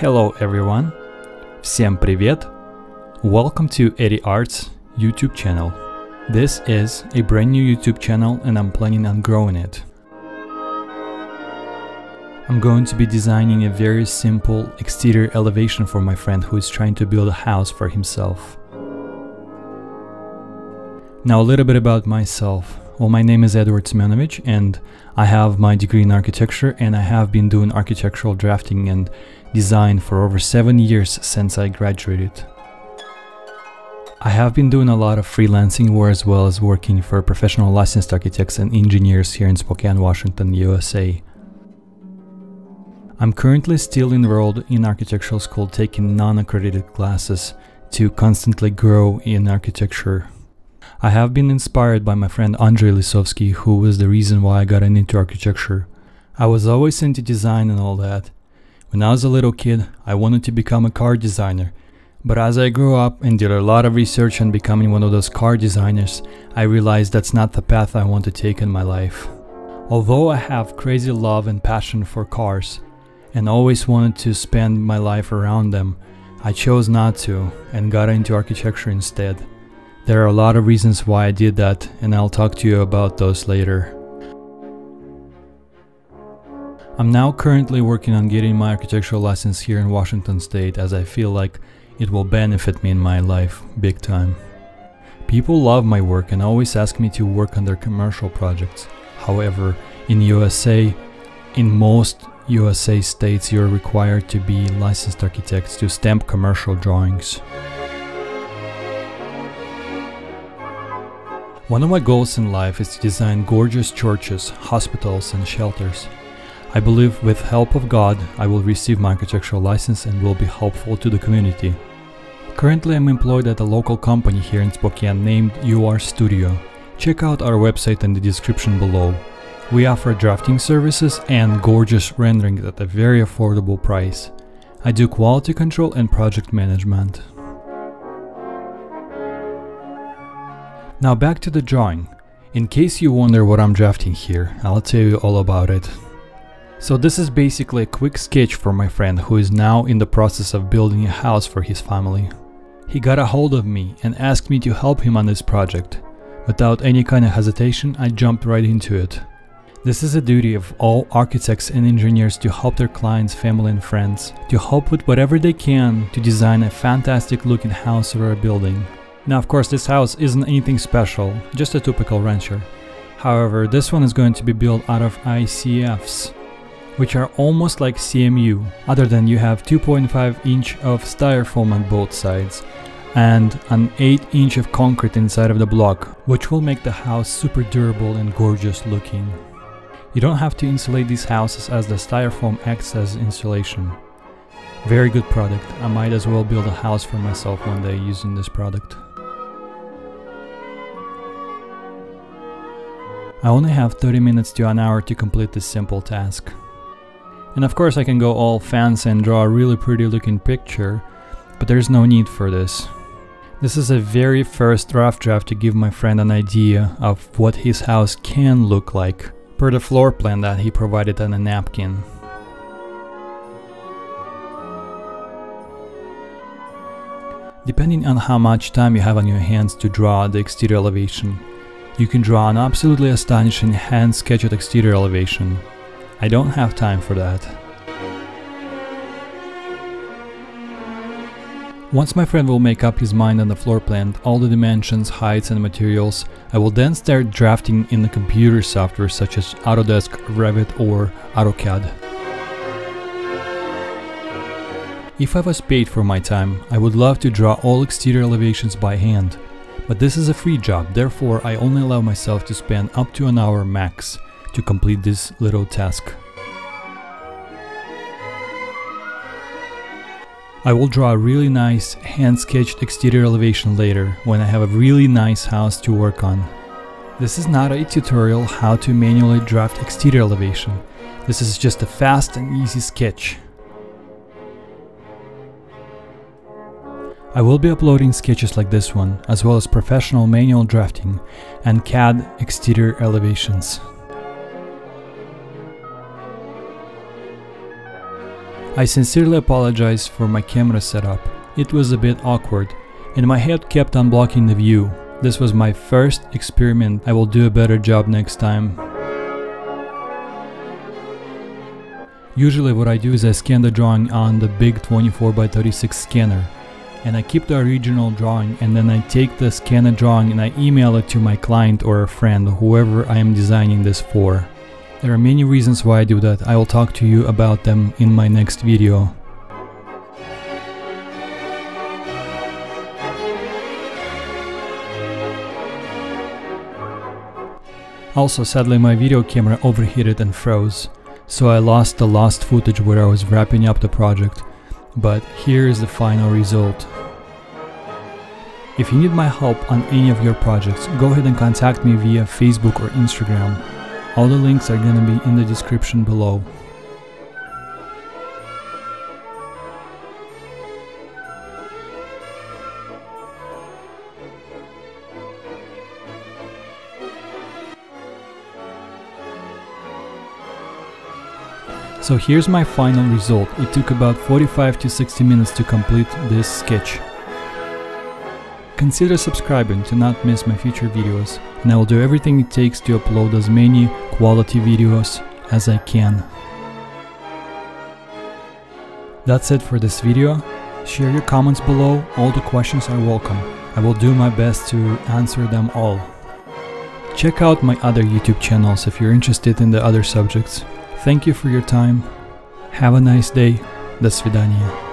Hello everyone, всем привет! Welcome to edditaru's YouTube channel. This is a brand new YouTube channel and I'm planning on growing it. I'm going to be designing a very simple exterior elevation for my friend who is trying to build a house for himself. Now a little bit about myself. Well, my name is Edward Semyonovich and I have my degree in architecture and I have been doing architectural drafting and design for over 7 years since I graduated. I have been doing a lot of freelancing work as well as working for professional licensed architects and engineers here in Spokane, Washington, USA. I'm currently still enrolled in architectural school taking non-accredited classes to constantly grow in architecture. I have been inspired by my friend Andrei Lisovsky, who was the reason why I got into architecture. I was always into design and all that. When I was a little kid, I wanted to become a car designer. But as I grew up and did a lot of research on becoming one of those car designers, I realized that's not the path I want to take in my life. Although I have crazy love and passion for cars, and always wanted to spend my life around them, I chose not to and got into architecture instead. There are a lot of reasons why I did that, and I'll talk to you about those later. I'm now currently working on getting my architectural license here in Washington State, as I feel like it will benefit me in my life big time. People love my work and always ask me to work on their commercial projects. However, in most USA states, you're required to be licensed architects to stamp commercial drawings. One of my goals in life is to design gorgeous churches, hospitals and shelters. I believe with help of God, I will receive my architectural license and will be helpful to the community. Currently I'm employed at a local company here in Spokane named UR Studio. Check out our website in the description below. We offer drafting services and gorgeous renderings at a very affordable price. I do quality control and project management. Now back to the drawing. In case you wonder what I'm drafting here, I'll tell you all about it. So this is basically a quick sketch for my friend who is now in the process of building a house for his family. He got a hold of me and asked me to help him on this project. Without any kind of hesitation, I jumped right into it. This is a duty of all architects and engineers to help their clients, family and friends, to help with whatever they can to design a fantastic looking house or a building. Now of course this house isn't anything special, just a typical rancher. However, this one is going to be built out of ICFs, which are almost like CMU, other than you have 2.5 inch of styrofoam on both sides and an 8 inch of concrete inside of the block, which will make the house super durable and gorgeous looking. You don't have to insulate these houses as the styrofoam acts as insulation. Very good product. I might as well build a house for myself one day using this product. I only have 30 minutes to an hour to complete this simple task. And of course I can go all fancy and draw a really pretty looking picture, but there's no need for this. This is a very first rough draft to give my friend an idea of what his house can look like, per the floor plan that he provided on a napkin. Depending on how much time you have on your hands to draw the exterior elevation, you can draw an absolutely astonishing hand-sketched exterior elevation. I don't have time for that. Once my friend will make up his mind on the floor plan, all the dimensions, heights and materials, I will then start drafting in the computer software such as Autodesk, Revit or AutoCAD. If I was paid for my time, I would love to draw all exterior elevations by hand. But this is a free job, therefore I only allow myself to spend up to an hour max to complete this little task. I will draw a really nice hand-sketched exterior elevation later when I have a really nice house to work on. This is not a tutorial how to manually draft exterior elevation. This is just a fast and easy sketch. I will be uploading sketches like this one, as well as professional manual drafting and CAD exterior elevations. I sincerely apologize for my camera setup. It was a bit awkward, and my head kept on blocking the view. This was my first experiment. I will do a better job next time. Usually what I do is I scan the drawing on the big 24x36 scanner, and I keep the original drawing, and then I take the scanned drawing and I email it to my client or a friend, whoever I am designing this for. There are many reasons why I do that. I will talk to you about them in my next video. Also, sadly, my video camera overheated and froze, so I lost the last footage where I was wrapping up the project, but here is the final result. If you need my help on any of your projects, go ahead and contact me via Facebook or Instagram. All the links are gonna be in the description below. So here's my final result. It took about 45 to 60 minutes to complete this sketch. Consider subscribing to not miss my future videos, and I will do everything it takes to upload as many quality videos as I can. That's it for this video. Share your comments below. All the questions are welcome. I will do my best to answer them all. Check out my other YouTube channels if you're interested in the other subjects. Thank you for your time. Have a nice day. До свидания.